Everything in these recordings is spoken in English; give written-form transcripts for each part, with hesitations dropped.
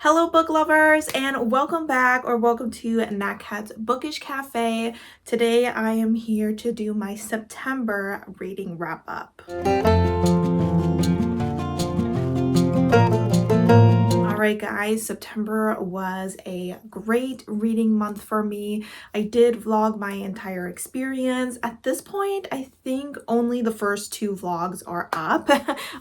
Hello book lovers, and welcome back or welcome to Nat Cat's Bookish Cafe. Today I am here to do my September reading wrap up. Alright guys, September was a great reading month for me. I did vlog my entire experience. At this point, I think only the first two vlogs are up.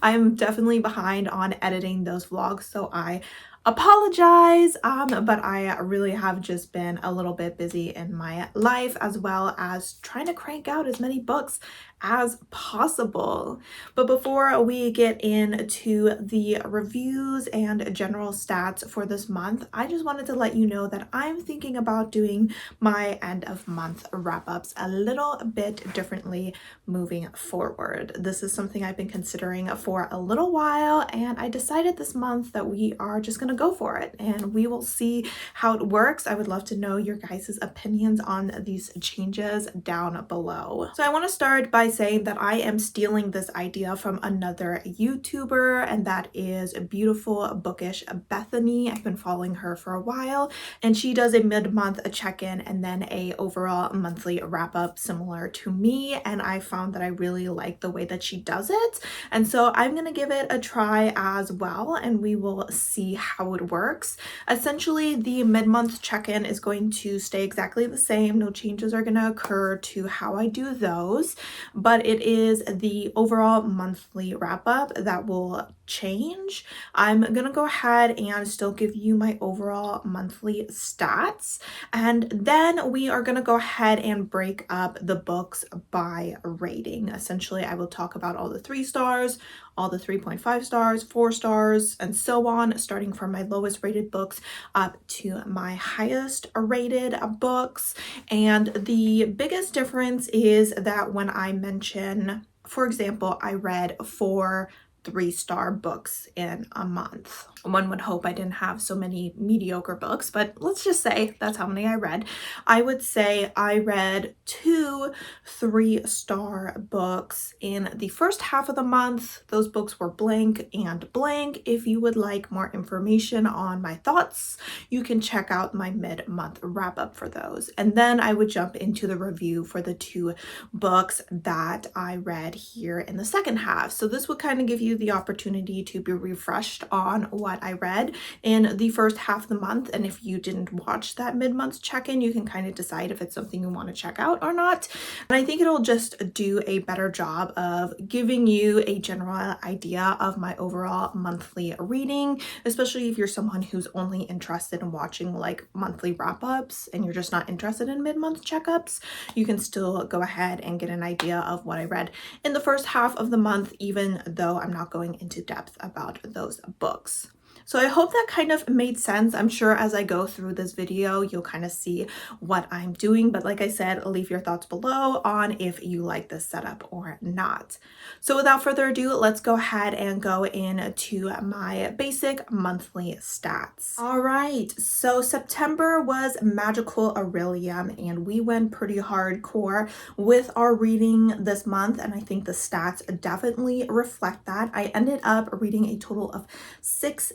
I'm definitely behind on editing those vlogs, so I apologize, but I really have just been a little bit busy in my life, as well as trying to crank out as many books as possible. But before we get into the reviews and general stats for this month, I just wanted to let you know that I'm thinking about doing my end of month wrap-ups a little bit differently moving forward. This is something I've been considering for a little while, and I decided this month that we are just going to go for it and we will see how it works. I would love to know your guys' opinions on these changes down below. So I want to start by saying that I am stealing this idea from another YouTuber, and that is Beautiful Bookish Bethany. I've been following her for a while, and she does a mid-month check-in and then a overall monthly wrap-up similar to me, and I found that I really like the way that she does it, and so I'm gonna give it a try as well, and we will see how it works. Essentially, the mid-month check-in is going to stay exactly the same. No changes are going to occur to how I do those, but it is the overall monthly wrap-up that will change. I'm gonna go ahead and still give you my overall monthly stats, and then we are gonna go ahead and break up the books by rating. Essentially, I will talk about all the 3 stars, all the 3.5 stars, 4 stars, and so on, starting from my lowest rated books up to my highest rated books. And the biggest difference is that when I mention, for example, I read 4 3-star books in a month. One would hope I didn't have so many mediocre books, but let's just say that's how many I read. I would say I read 2 3-star books in the first half of the month. Those books were blank and blank. If you would like more information on my thoughts, you can check out my mid-month wrap-up for those. And then I would jump into the review for the 2 books that I read here in the second half. So this would kind of give you the opportunity to be refreshed on what I read in the first half of the month, and if you didn't watch that mid-month check-in, you can kind of decide if it's something you want to check out or not. And I think it'll just do a better job of giving you a general idea of my overall monthly reading, especially if you're someone who's only interested in watching like monthly wrap-ups and you're just not interested in mid-month checkups. You can still go ahead and get an idea of what I read in the first half of the month, even though I'm not going into depth about those books. So I hope that kind of made sense. I'm sure as I go through this video, you'll kind of see what I'm doing. But like I said, leave your thoughts below on if you like this setup or not. So without further ado, let's go ahead and go into my basic monthly stats. All right, so September was Magical Aurelium, and we went pretty hardcore with our reading this month, and I think the stats definitely reflect that. I ended up reading a total of 16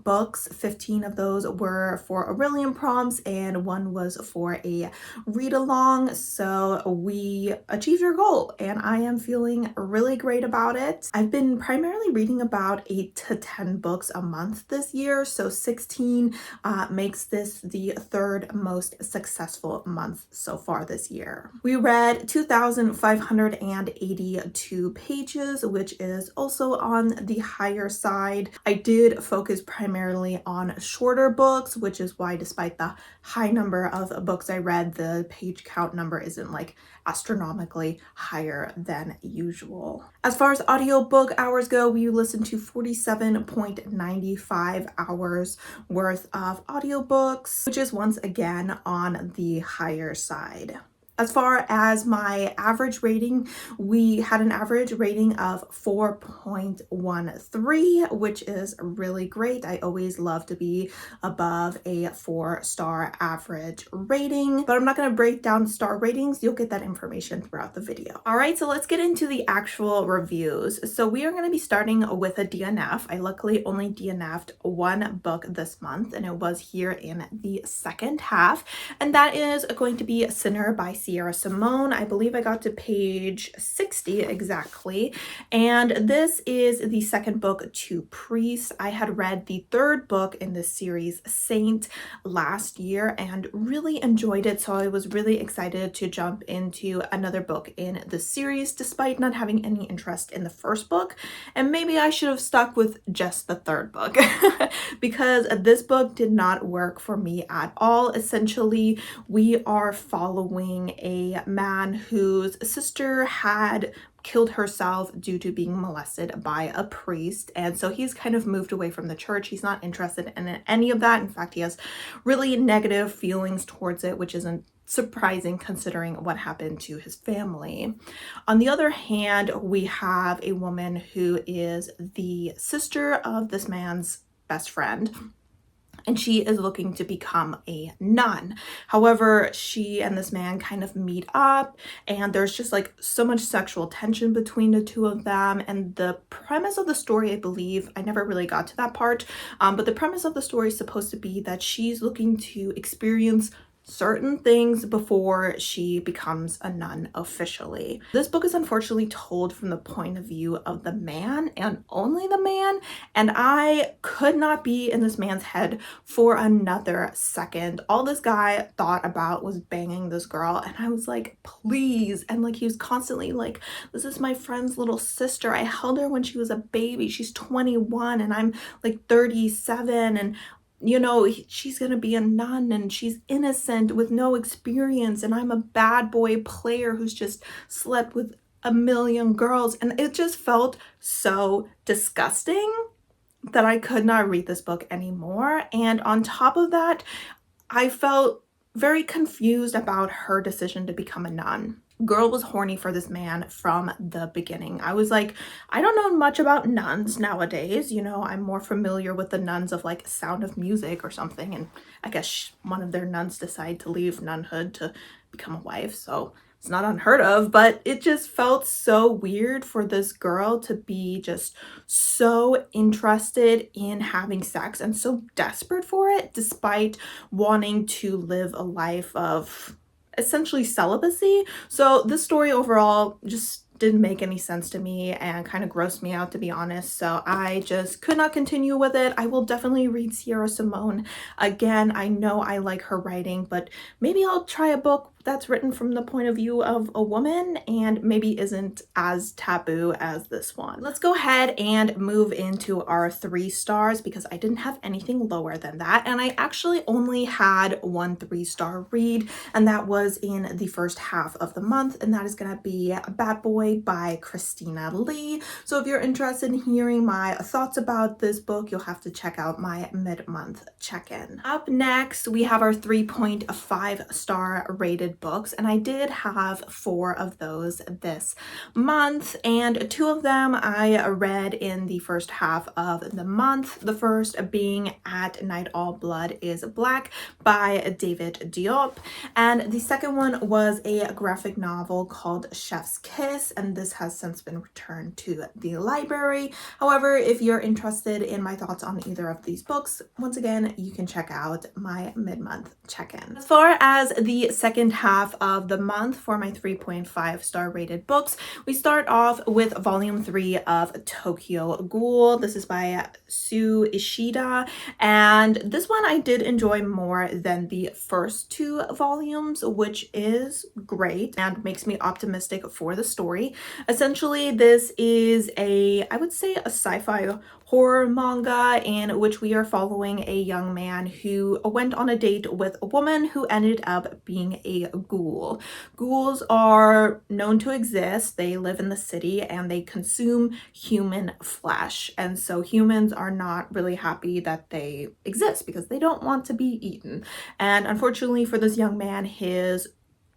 books. 15 of those were for Aurelian prompts and 1 was for a read along. So we achieved our goal and I am feeling really great about it. I've been primarily reading about 8 to 10 books a month this year, so 16 makes this the 3rd most successful month so far this year. We read 2,582 pages, which is also on the higher side. I did focus primarily on shorter books, which is why despite the high number of books I read, the page count number isn't like astronomically higher than usual. As far as audiobook hours go, we listened to 47.95 hours worth of audiobooks, which is once again on the higher side. As far as my average rating, we had an average rating of 4.13, which is really great. I always love to be above a 4-star average rating, but I'm not going to break down star ratings. You'll get that information throughout the video. All right, so let's get into the actual reviews. So we are going to be starting with a DNF. I luckily only DNF'd one book this month, and it was here in the second half, and that is going to be Sinner by Sierra Simone. I believe I got to page 60 exactly, and this is the second book to Priest. I had read the third book in this series, Saint, last year and really enjoyed it, so I was really excited to jump into another book in the series despite not having any interest in the first book. And maybe I should have stuck with just the third book because this book did not work for me at all. Essentially, we are following a man whose sister had killed herself due to being molested by a priest, and so he's kind of moved away from the church. He's not interested in any of that. In fact, he has really negative feelings towards it, which isn't surprising considering what happened to his family. On the other hand, we have a woman who is the sister of this man's best friend, and she is looking to become a nun. However, she and this man kind of meet up, and there's just like so much sexual tension between the two of them. And the premise of the story, I believe, I never really got to that part, but the premise of the story is supposed to be that she's looking to experience certain things before she becomes a nun officially. This book is unfortunately told from the point of view of the man and only the man, and I could not be in this man's head for another second. All this guy thought about was banging this girl, and I was like, please. And like, he was constantly like, this is my friend's little sister. I held her when she was a baby. She's 21 and I'm like 37, and you know, she's gonna be a nun and she's innocent with no experience, and I'm a bad boy player who's just slept with a million girls. And it just felt so disgusting that I could not read this book anymore. And on top of that, I felt very confused about her decision to become a nun. Girl was horny for this man from the beginning. I was like, I don't know much about nuns nowadays. You know, I'm more familiar with the nuns of like Sound of Music or something. And I guess one of their nuns decided to leave nunhood to become a wife. So it's not unheard of, but it just felt so weird for this girl to be just so interested in having sex and so desperate for it, despite wanting to live a life of essentially celibacy. So this story overall just didn't make any sense to me and kind of grossed me out, to be honest. So I just could not continue with it. I will definitely read Sierra Simone again. I know I like her writing, but maybe I'll try a book that's written from the point of view of a woman and maybe isn't as taboo as this one. Let's go ahead and move into our 3 stars because I didn't have anything lower than that. And I actually only had one 3-star read, and that was in the first half of the month, and that is gonna be Bad Boy by Christina Lee. So if you're interested in hearing my thoughts about this book, you'll have to check out my mid-month check-in. Up next, we have our 3.5-star rated books, and I did have 4 of those this month, and 2 of them I read in the first half of the month. The first being At Night All Blood is Black by David Diop, and the second one was a graphic novel called Chef's Kiss, and this has since been returned to the library. However, if you're interested in my thoughts on either of these books, once again, you can check out my mid-month check-in. As far as the second half of the month for my 3.5-star rated books, we start off with volume 3 of Tokyo Ghoul. This is by Sue Ishida, and this one I did enjoy more than the first 2 volumes, which is great and makes me optimistic for the story. Essentially, this is I would say a sci-fi horror manga in which we are following a young man who went on a date with a woman who ended up being a ghoul. Ghouls are known to exist. They live in the city and they consume human flesh. And so humans are not really happy that they exist because they don't want to be eaten. And unfortunately for this young man, his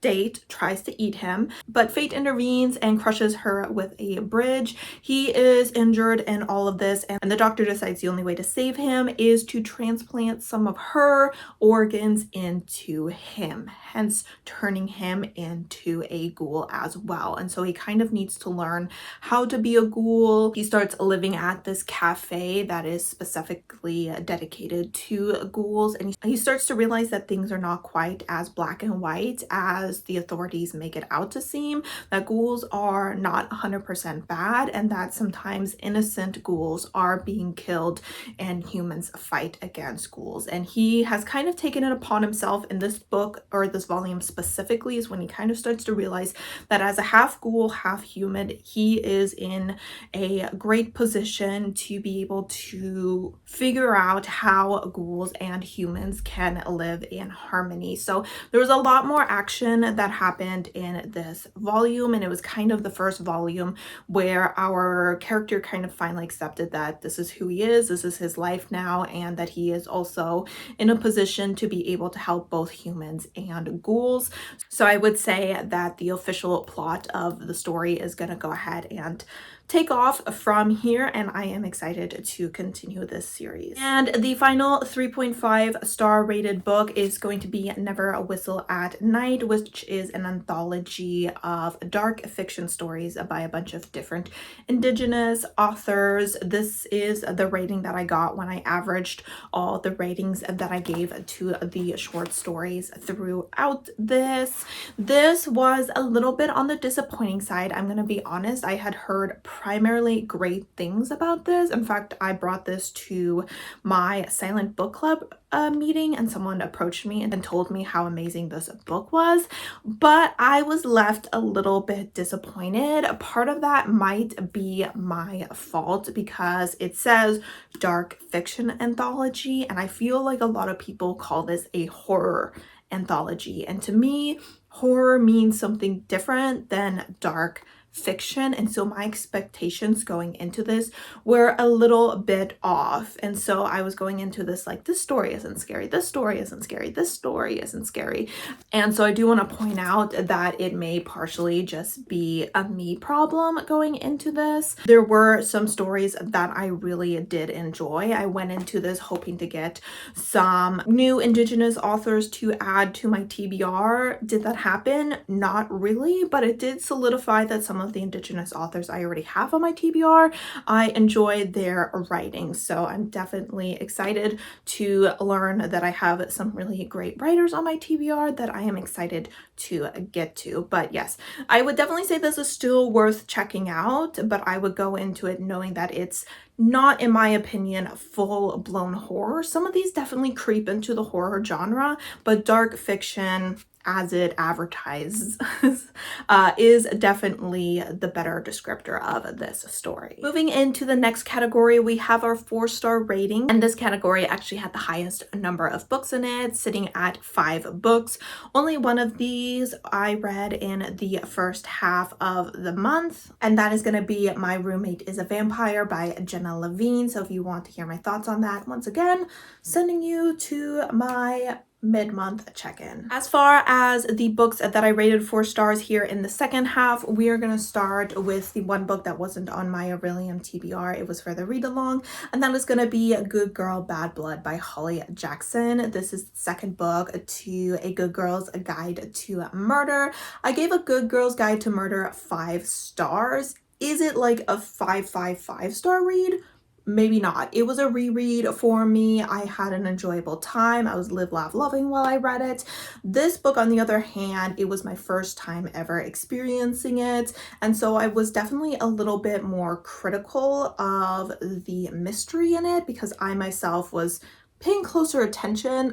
date tries to eat him, but fate intervenes and crushes her with a bridge. He is injured in all of this, and the doctor decides the only way to save him is to transplant some of her organs into him, hence turning him into a ghoul as well. And so he kind of needs to learn how to be a ghoul. He starts living at this cafe that is specifically dedicated to ghouls, and he starts to realize that things are not quite as black and white as the authorities make it out to seem, that ghouls are not 100% bad, and that sometimes innocent ghouls are being killed and humans fight against ghouls. And he has kind of taken it upon himself in this book, or this volume specifically, is when he kind of starts to realize that as a half ghoul, half human, he is in a great position to be able to figure out how ghouls and humans can live in harmony. So there was a lot more action that happened in this volume, and it was kind of the first volume where our character kind of finally accepted that this is who he is, this is his life now, and that he is also in a position to be able to help both humans and ghouls. So I would say that the official plot of the story is going to go ahead and take off from here, and I am excited to continue this series. And the final 3.5 star rated book is going to be Never Whistle at Night, which is an anthology of dark fiction stories by a bunch of different Indigenous authors. This is the rating that I got when I averaged all the ratings that I gave to the short stories throughout this. This was a little bit on the disappointing side. I'm gonna be honest, I had heard primarily great things about this. In fact, I brought this to my silent book club meeting, and someone approached me and told me how amazing this book was, but I was left a little bit disappointed. Part of that might be my fault because it says dark fiction anthology, and I feel like a lot of people call this a horror anthology, and to me horror means something different than dark fiction, and so my expectations going into this were a little bit off. And so I was going into this like, this story isn't scary, this story isn't scary, this story isn't scary. And so I do want to point out that it may partially just be a me problem going into this. There were some stories that I really did enjoy. I went into this hoping to get some new Indigenous authors to add to my TBR. Did that happen? Not really, but it did solidify that some of the Indigenous authors I already have on my TBR, I enjoyed their writing. So I'm definitely excited to learn that I have some really great writers on my TBR that I am excited to get to. But yes, I would definitely say this is still worth checking out, but I would go into it knowing that it's not, in my opinion, full-blown horror. Some of these definitely creep into the horror genre, but dark fiction, as it advertises, is definitely the better descriptor of this story. Moving into the next category, we have our 4-star rating, and this category actually had the highest number of books in it, sitting at 5 books. Only one of these I read in the first half of the month, and that is going to be My Roommate is a Vampire by Jenna Levine. So if you want to hear my thoughts on that, once again, sending you to my mid-month check-in. As far as the books that I rated 4 stars here in the second half, we are going to start with the one book that wasn't on my Aurelium TBR. It was for the read-along, and that is going to be Good Girl, Bad Blood by Holly Jackson. This is the second book to A Good Girl's Guide to Murder. I gave A Good Girl's Guide to Murder 5 stars. Is it like a 5-5-5-star read? Maybe not. It was a reread for me. I had an enjoyable time. I was live, laugh, loving while I read it. This book, on the other hand, it was my first time ever experiencing it. And so I was definitely a little bit more critical of the mystery in it because I myself was paying closer attention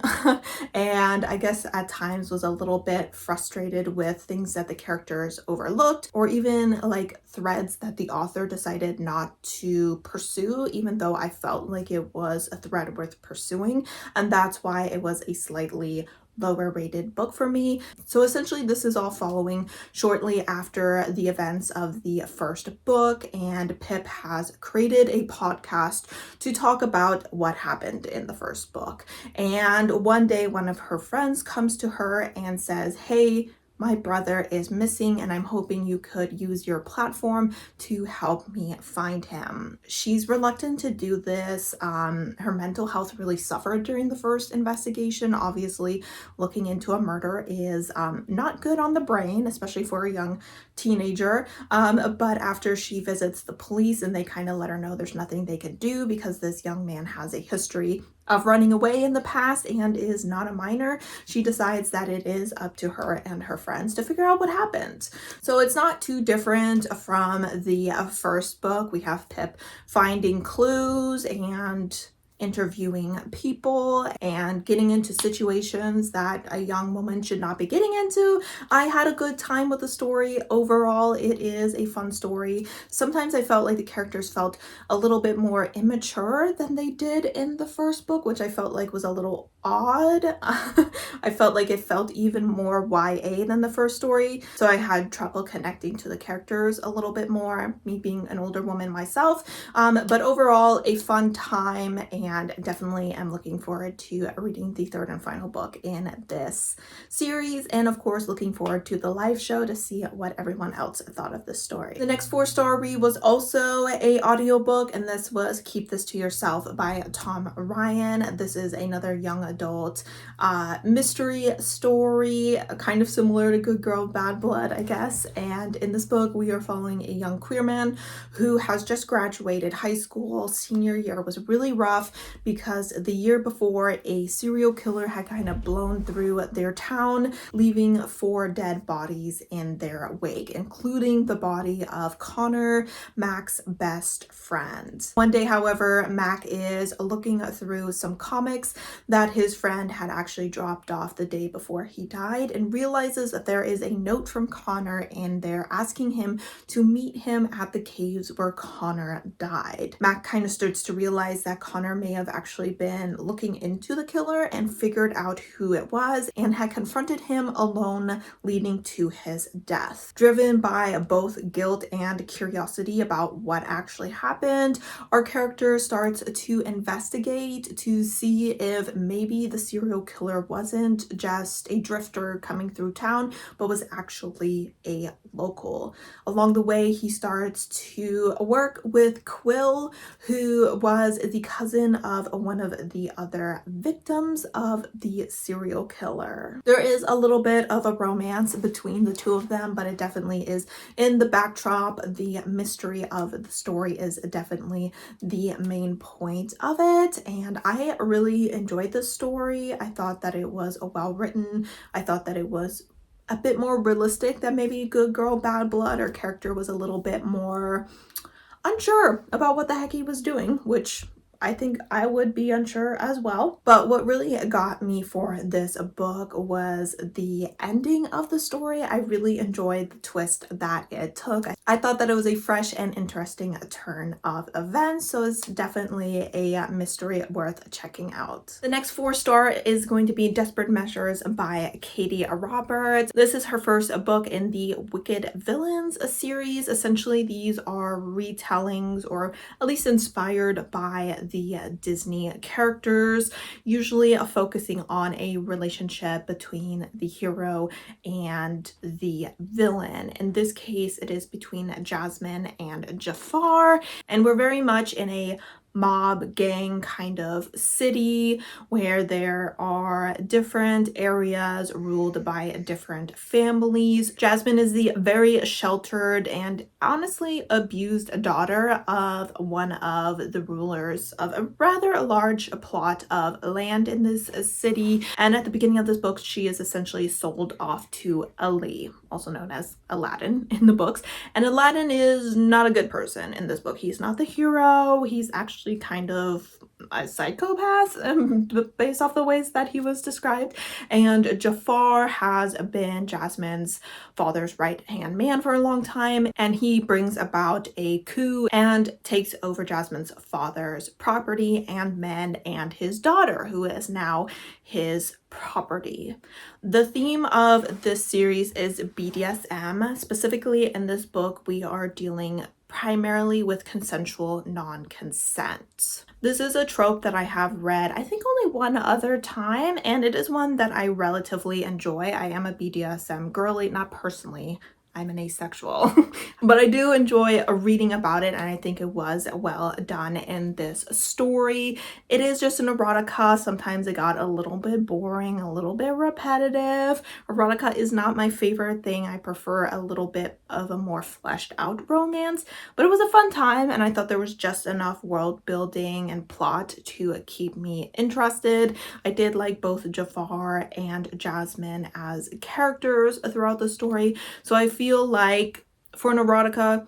and I guess at times was a little bit frustrated with things that the characters overlooked, or even like threads that the author decided not to pursue, even though I felt like it was a thread worth pursuing. And that's why it was a slightly lower rated book for me. So essentially this is all following shortly after the events of the first book, and Pip has created a podcast to talk about what happened in the first book. And one day one of her friends comes to her and says, "Hey, my brother is missing and I'm hoping you could use your platform to help me find him. She's reluctant to do this. Her mental health really suffered during the first investigation. Obviously, looking into a murder is not good on the brain, especially for a young teenager. But after she visits the police and they kind of let her know there's nothing they could do because this young man has a history of running away in the past and is not a minor, she decides that it is up to her and her friends to figure out what happened. So it's not too different from the first book. We have Pip finding clues and interviewing people and getting into situations that a young woman should not be getting into. I had a good time with the story. Overall, it is a fun story. Sometimes I felt like the characters felt a little bit more immature than they did in the first book, which I felt like was a little odd. I felt like it felt even more YA than the first story, so I had trouble connecting to the characters a little bit more, me being an older woman myself. But overall, a fun time, and definitely am looking forward to reading the third and final book in this series, and of course looking forward to the live show to see what everyone else thought of this story. The next 4-star read was also a audiobook, and this was Keep This to Yourself by Tom Ryan. This is another young adult mystery story, kind of similar to Good Girl Bad Blood, I guess. And in this book we are following a young queer man who has just graduated high school. Senior year was really rough because the year before a serial killer had kind of blown through their town, leaving 4 dead bodies in their wake, including the body of Connor, Mac's best friend. One day, however, Mac is looking through some comics that his friend had actually dropped off the day before he died and realizes that there is a note from Connor in there asking him to meet him at the caves where Connor died. Mac kind of starts to realize that Connor may have actually been looking into the killer and figured out who it was and had confronted him alone, leading to his death. Driven by both guilt and curiosity about what actually happened, our character starts to investigate to see if maybe the serial killer wasn't just a drifter coming through town, but was actually a local. Along the way, he starts to work with Quill, who was the cousin of one of the other victims of the serial killer. There is a little bit of a romance between the two of them, but it definitely is in the backdrop. The mystery of the story is definitely the main point of it, and I really enjoyed this story. I thought that it was well written. I thought that it was a bit more realistic than maybe Good Girl Bad Blood. Her character was a little bit more unsure about what the heck he was doing, which I think I would be unsure as well. But what really got me for this book was the ending of the story. I really enjoyed the twist that it took. I thought that it was a fresh and interesting turn of events, so it's definitely a mystery worth checking out. The next 4-star is going to be Desperate Measures by Katie Roberts. This is her first book in the Wicked Villains series. Essentially, these are retellings, or at least inspired by the Disney characters, usually focusing on a relationship between the hero and the villain. In this case, it is between Jasmine and Jafar, and we're very much in a mob gang kind of city where there are different areas ruled by different families. Jasmine is the very sheltered and honestly abused daughter of one of the rulers of a rather large plot of land in this city, and at the beginning of this book she is essentially sold off to Ali, also known as Aladdin in the books. And Aladdin is not a good person in this book. He's not the hero. He's actually kind of a psychopath based off the ways that he was described. And Jafar has been Jasmine's father's right-hand man for a long time, and he brings about a coup and takes over Jasmine's father's property and men and his daughter, who is now his property. The theme of this series is BDSM. Specifically in this book, we are dealing primarily with consensual non-consent. This is a trope that I have read, I think, only one other time, and it is one that I relatively enjoy. I am a BDSM girly, not personally. I'm an asexual, but I do enjoy reading about it, and I think it was well done in this story. It is just an erotica. Sometimes it got a little bit boring, a little bit repetitive. Erotica is not my favorite thing. I prefer a little bit of a more fleshed out romance, but it was a fun time, and I thought there was just enough world building and plot to keep me interested. I did like both Jafar and Jasmine as characters throughout the story, so I feel like for an erotica,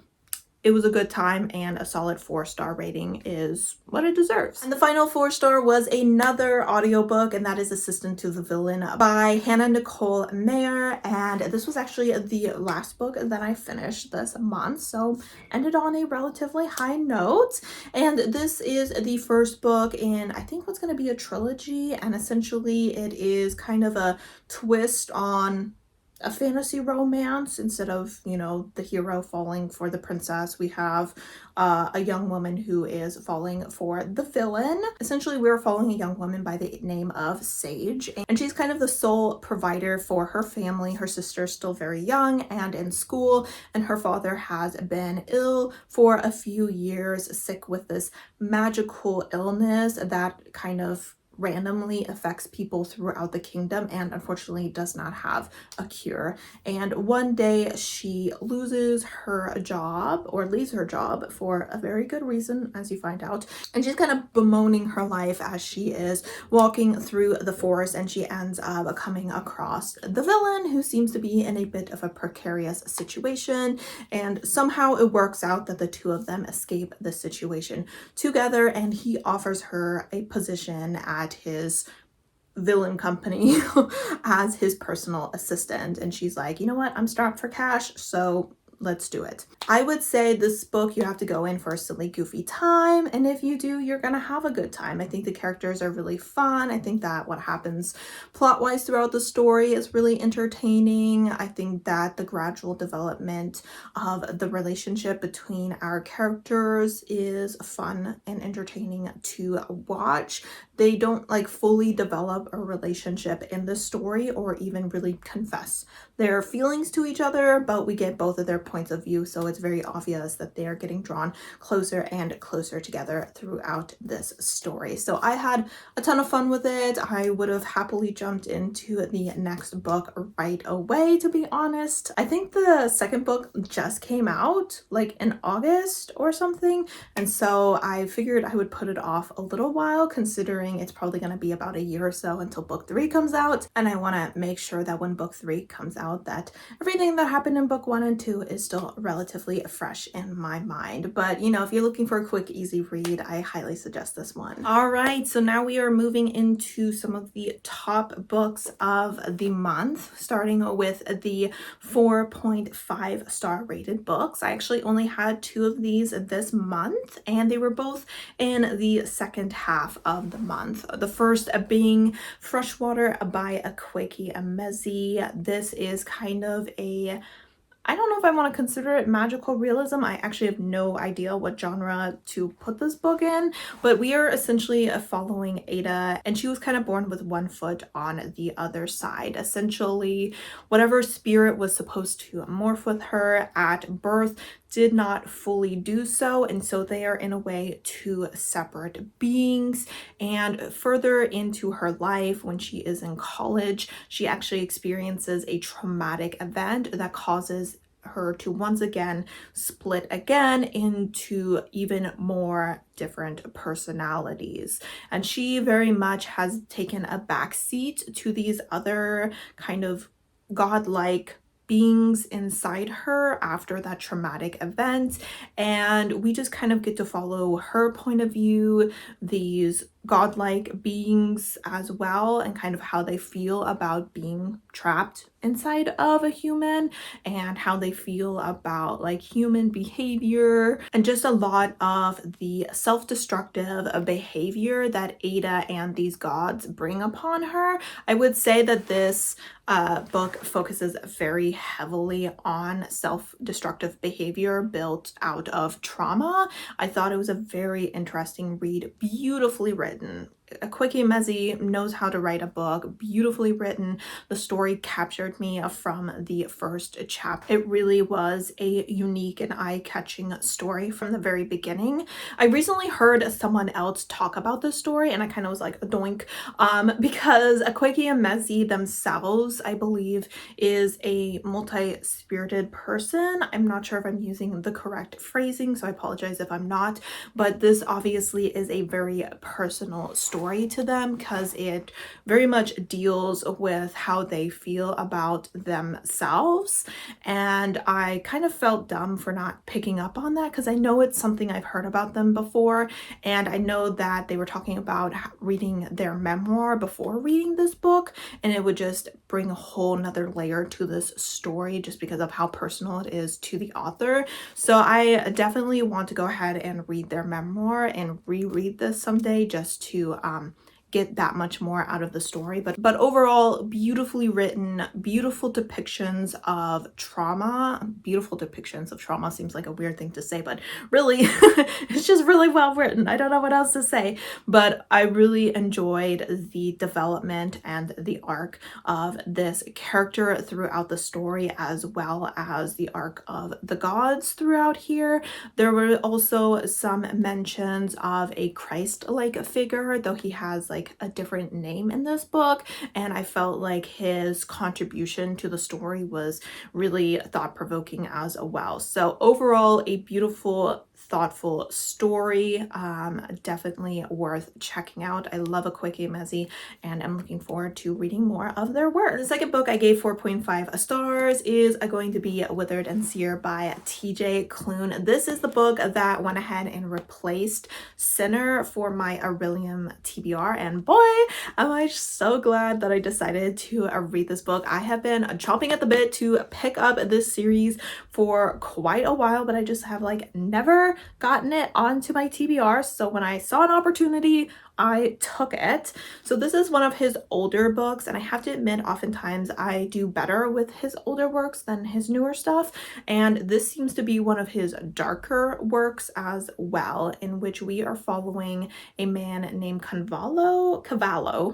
it was a good time, and a solid 4-star rating is what it deserves. And the final 4-star was another audiobook, and that is Assistant to the Villain by Hannah Nicole Mayer. And this was actually the last book that I finished this month, so ended on a relatively high note. And this is the first book in, I think, what's going to be a trilogy, and essentially it is kind of a twist on a fantasy romance. Instead of, you know, the hero falling for the princess, we have a young woman who is falling for the villain. Essentially, we're following a young woman by the name of Sage, and she's kind of the sole provider for her family. Her sister's still very young and in school, and her father has been ill for a few years, sick with this magical illness that kind of randomly affects people throughout the kingdom, and unfortunately does not have a cure. And one day she loses her job, or leaves her job for a very good reason, as you find out, and she's kind of bemoaning her life as she is walking through the forest, and she ends up coming across the villain, who seems to be in a bit of a precarious situation, and somehow it works out that the two of them escape the situation together, and he offers her a position at his villain company as his personal assistant. And she's like, you know what, I'm strapped for cash, so let's do it. I would say this book, you have to go in for a silly, goofy time, and if you do, you're gonna have a good time. I think the characters are really fun. I think that what happens plot-wise throughout the story is really entertaining. I think that the gradual development of the relationship between our characters is fun and entertaining to watch. They don't like fully develop a relationship in the story, or even really confess their feelings to each other, but we get both of their points of view, so it's very obvious that they are getting drawn closer and closer together throughout this story. So I had a ton of fun with it. I would have happily jumped into the next book right away, to be honest. I think the second book just came out like in August or something, and so I figured I would put it off a little while, considering it's probably going to be about a year or so until book 3 comes out, and I want to make sure that when book 3 comes out, that everything that happened in book 1 and 2 is still relatively fresh in my mind. But you know, if you're looking for a quick, easy read, I highly suggest this one. All right, so now we are moving into some of the top books of the month, starting with the 4.5 star rated books. I actually only had 2 of these this month, and they were both in the second half of the month. The first being Freshwater by Akwaeke Emezi. This is kind of a, I don't know if I want to consider it magical realism. I actually have no idea what genre to put this book in, but we are essentially following Ada, and she was kind of born with one foot on the other side. Essentially, whatever spirit was supposed to morph with her at birth did not fully do so, and so they are in a way 2 separate beings. And further into her life, when she is in college, she actually experiences a traumatic event that causes her to once again split again into even more different personalities. And she very much has taken a backseat to these other kind of godlike beings inside her after that traumatic event, and we just kind of get to follow her point of view, these godlike beings as well, and kind of how they feel about being trapped inside of a human, and how they feel about like human behavior, and just a lot of the self-destructive behavior that Ada and these gods bring upon her. I would say that this book focuses very heavily on self-destructive behavior built out of trauma. I thought it was a very interesting read, beautifully written. Akwaeke Emezi knows how to write a book, beautifully written. The story captured me from the first chapter. It really was a unique and eye-catching story from the very beginning. I recently heard someone else talk about this story, and I kind of was like, doink, because Akwaeke Emezi themselves, I believe, is a multi-spirited person. I'm not sure if I'm using the correct phrasing, so I apologize if I'm not, but this obviously is a very personal story to them because it very much deals with how they feel about themselves. And I kind of felt dumb for not picking up on that because I know it's something I've heard about them before, and I know that they were talking about reading their memoir before reading this book, and it would just bring a whole nother layer to this story just because of how personal it is to the author. So I definitely want to go ahead and read their memoir and reread this someday just to get that much more out of the story. But overall, beautifully written, beautiful depictions of trauma. Beautiful depictions of trauma seems like a weird thing to say, but really it's just really well written. I don't know what else to say, but I really enjoyed the development and the arc of this character throughout the story, as well as the arc of the gods throughout here. There were also some mentions of a Christ-like figure, though he has like a different name in this book, and I felt like his contribution to the story was really thought-provoking as well. So overall, a beautiful, thoughtful story, definitely worth checking out. I love Akwaeke Emezi, and I'm looking forward to reading more of their work. The second book I gave 4.5 stars is going to be Withered and Searing by TJ Klune. This is the book that went ahead and replaced Sinner for my Aurelium TBR, and boy, am I so glad that I decided to read this book. I have been chomping at the bit to pick up this series for quite a while, but I just have like never gotten it onto my TBR. So when I saw an opportunity, I took it. So this is one of his older books, and I have to admit, oftentimes I do better with his older works than his newer stuff, and this seems to be one of his darker works as well, in which we are following a man named Cavallo,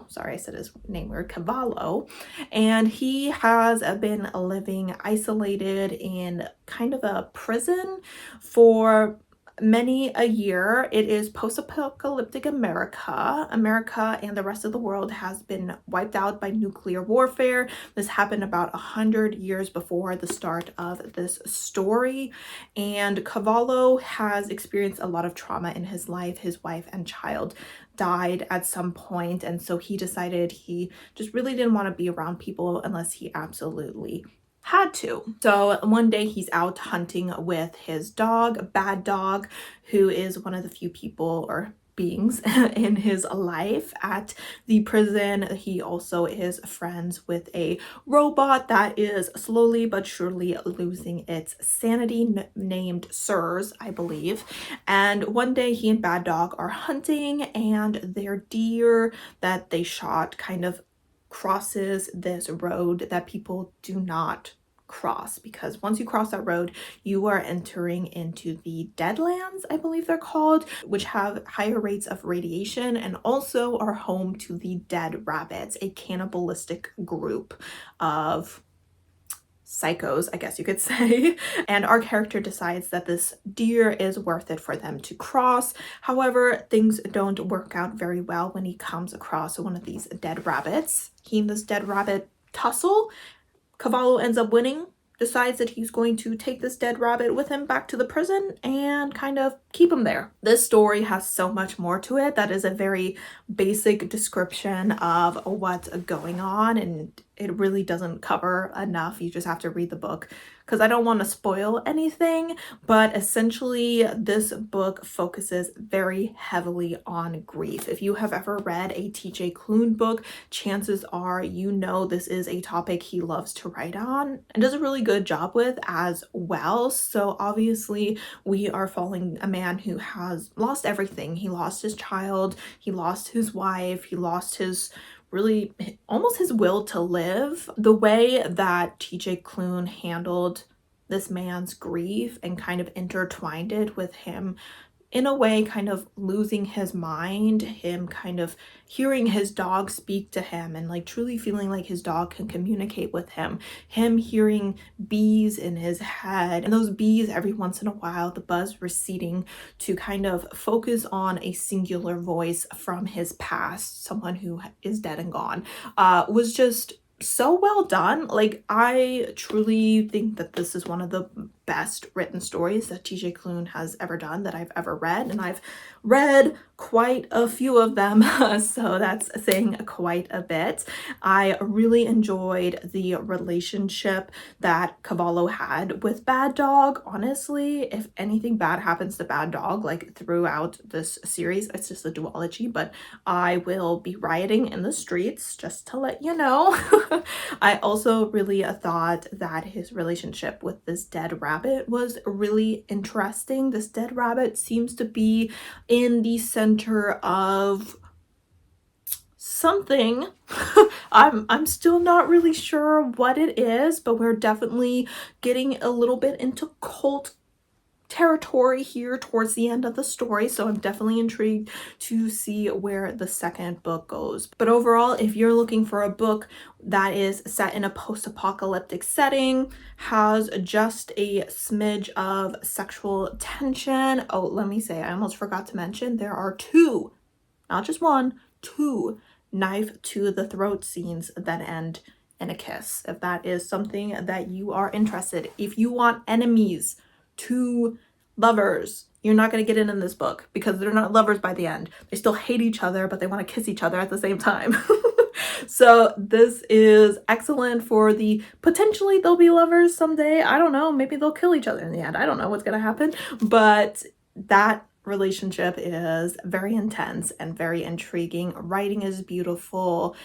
sorry, I said his name weird, Cavallo, and he has been living isolated in kind of a prison for many a year. It is post-apocalyptic America. America and the rest of the world has been wiped out by nuclear warfare. This happened about 100 years before the start of this story, and Cavallo has experienced a lot of trauma in his life. His wife and child died at some point, and so he decided he just really didn't want to be around people unless he absolutely had to. So one day he's out hunting with his dog, Bad Dog, who is one of the few people or beings in his life at the prison. He also is friends with a robot that is slowly but surely losing its sanity, named Sirs, I believe. And one day he and Bad Dog are hunting, and their deer that they shot kind of crosses this road that people do not cross, because once you cross that road, you are entering into the Deadlands, I believe they're called, which have higher rates of radiation and also are home to the Dead Rabbits, a cannibalistic group of psychos, I guess you could say. And our character decides that this deer is worth it for them to cross. However, things don't work out very well when he comes across one of these dead rabbits. He and this dead rabbit tussle. Cavallo ends up winning, decides that he's going to take this dead rabbit with him back to the prison and kind of keep him there. This story has so much more to it. That is a very basic description of what's going on, and it really doesn't cover enough. You just have to read the book because I don't want to spoil anything, but essentially this book focuses very heavily on grief. If you have ever read a TJ Klune book, chances are you know this is a topic he loves to write on and does a really good job with as well. So obviously we are following a man who has lost everything. He lost his child, he lost his wife, he lost his really almost his will to live. The way that TJ Klune handled this man's grief and kind of intertwined it with him in a way kind of losing his mind, him kind of hearing his dog speak to him and like truly feeling like his dog can communicate with him, him hearing bees in his head, and those bees every once in a while, the buzz receding to kind of focus on a singular voice from his past, someone who is dead and gone, was just so well done. Like, I truly think that this is one of the best written stories that TJ Klune has ever done, that I've ever read, and I've read quite a few of them, so that's saying quite a bit. I really enjoyed the relationship that Cavallo had with Bad Dog. Honestly, if anything bad happens to Bad Dog, like throughout this series, it's just a duology, but I will be rioting in the streets, just to let you know. I also really thought that his relationship with this dead rabbit was really interesting. This dead rabbit seems to be in the center of something. I'm still not really sure what it is, but we're definitely getting a little bit into cult territory here towards the end of the story, so I'm definitely intrigued to see where the second book goes. But overall, if you're looking for a book that is set in a post-apocalyptic setting, has just a smidge of sexual tension. Oh, let me say, I almost forgot to mention, there are two, not just one, two knife to the throat scenes that end in a kiss. If that is something that you are interested, if you want enemies to lovers, you're not going to get in this book, because they're not lovers by the end. They still hate each other, but they want to kiss each other at the same time. So this is excellent for the potentially they'll be lovers someday. I don't know, maybe they'll kill each other in the end. I don't know what's going to happen, but that relationship is very intense and very intriguing. Writing is beautiful.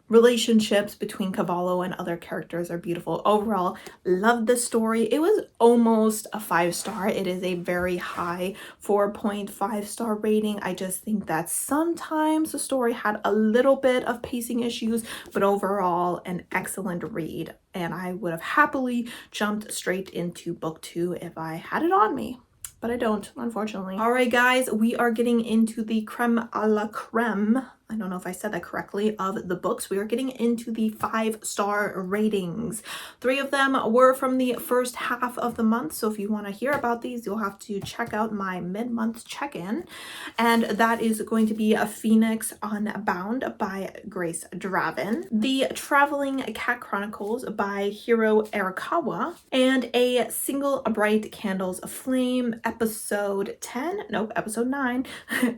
Relationships between Cavallo and other characters are beautiful. Overall, love this story. It was almost a 5-star. It is a very high 4.5-star rating. I just think that sometimes the story had a little bit of pacing issues, but overall an excellent read, and I would have happily jumped straight into book 2 if I had it on me. But I don't, unfortunately. All right, guys, we are getting into the creme a la creme, I don't know if I said that correctly, of the books. We are getting into the 5-star ratings. 3 of them were from the first half of the month, so if you want to hear about these, you'll have to check out my mid-month check-in. And that is going to be A Phoenix Unbound by Grace Draven, The Traveling Cat Chronicles by Hiro Arakawa, and A Single Bright Candles Flame, episode 9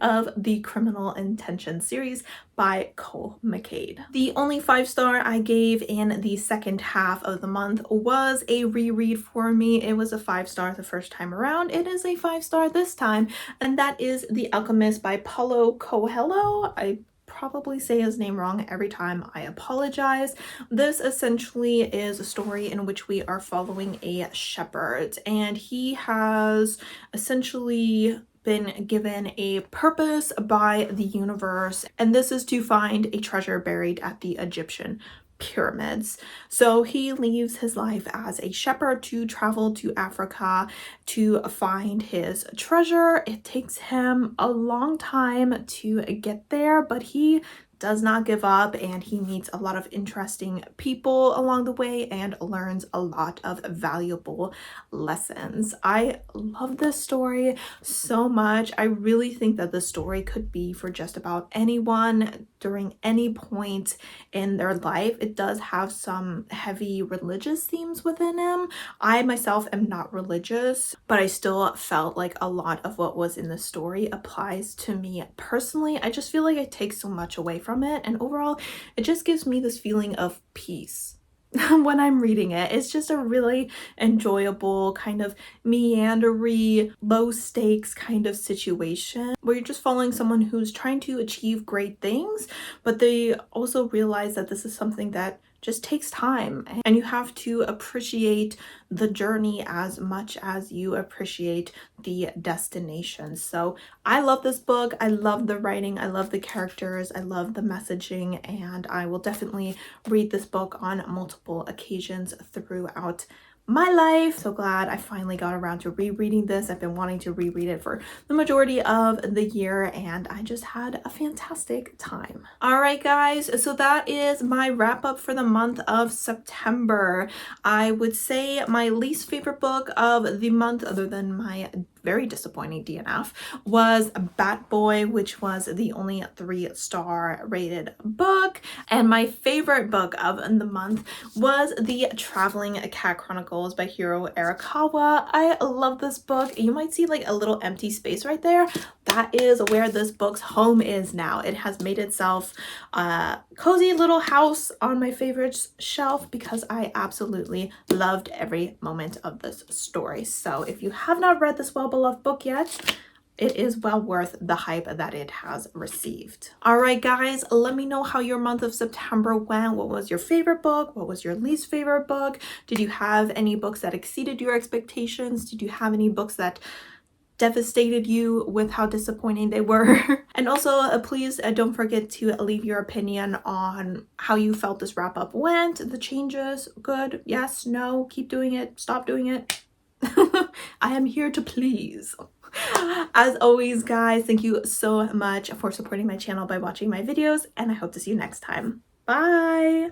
of the Criminal Intention series by Cole McCade. The only 5-star I gave in the second half of the month was a reread for me. It was a 5-star the first time around. It is a 5-star this time, and that is The Alchemist by Paulo Coelho. I probably say his name wrong every time. I apologize. This essentially is a story in which we are following a shepherd, and he has essentially been given a purpose by the universe, and this is to find a treasure buried at the Egyptian pyramids. So he leaves his life as a shepherd to travel to Africa to find his treasure. It takes him a long time to get there, but he does not give up, and he meets a lot of interesting people along the way and learns a lot of valuable lessons. I love this story so much. I really think that this story could be for just about anyone during any point in their life. It does have some heavy religious themes within him. I myself am not religious, but I still felt like a lot of what was in the story applies to me personally. I just feel like it takes so much away from it, and overall it just gives me this feeling of peace when I'm reading it. It's just a really enjoyable kind of meandery, low stakes kind of situation where you're just following someone who's trying to achieve great things, but they also realize that this is something that just takes time, and you have to appreciate the journey as much as you appreciate the destination. So I love this book. I love the writing. I love the characters. I love the messaging, and I will definitely read this book on multiple occasions throughout my life. So glad I finally got around to rereading this. I've been wanting to reread it for the majority of the year, and I just had a fantastic time. All right, guys, so that is my wrap up for the month of September. I would say my least favorite book of the month, other than my very disappointing DNF, was Bat Boy, which was the only 3-star rated book. And my favorite book of the month was The Traveling Cat Chronicles by Hiro Arakawa. I love this book. You might see like a little empty space right there. That is where this book's home is now. It has made itself a cozy little house on my favorites shelf because I absolutely loved every moment of this story. So if you have not read this well-beloved book yet, it is well worth the hype that it has received. All right, guys, let me know how your month of September went. What was your favorite book? What was your least favorite book? Did you have any books that exceeded your expectations? Did you have any books that devastated you with how disappointing they were? And also, please don't forget to leave your opinion on how you felt this wrap up went, the changes, good, yes, no, keep doing it, stop doing it. I am here to please. As always, guys, thank you so much for supporting my channel by watching my videos, and I hope to see you next time. Bye!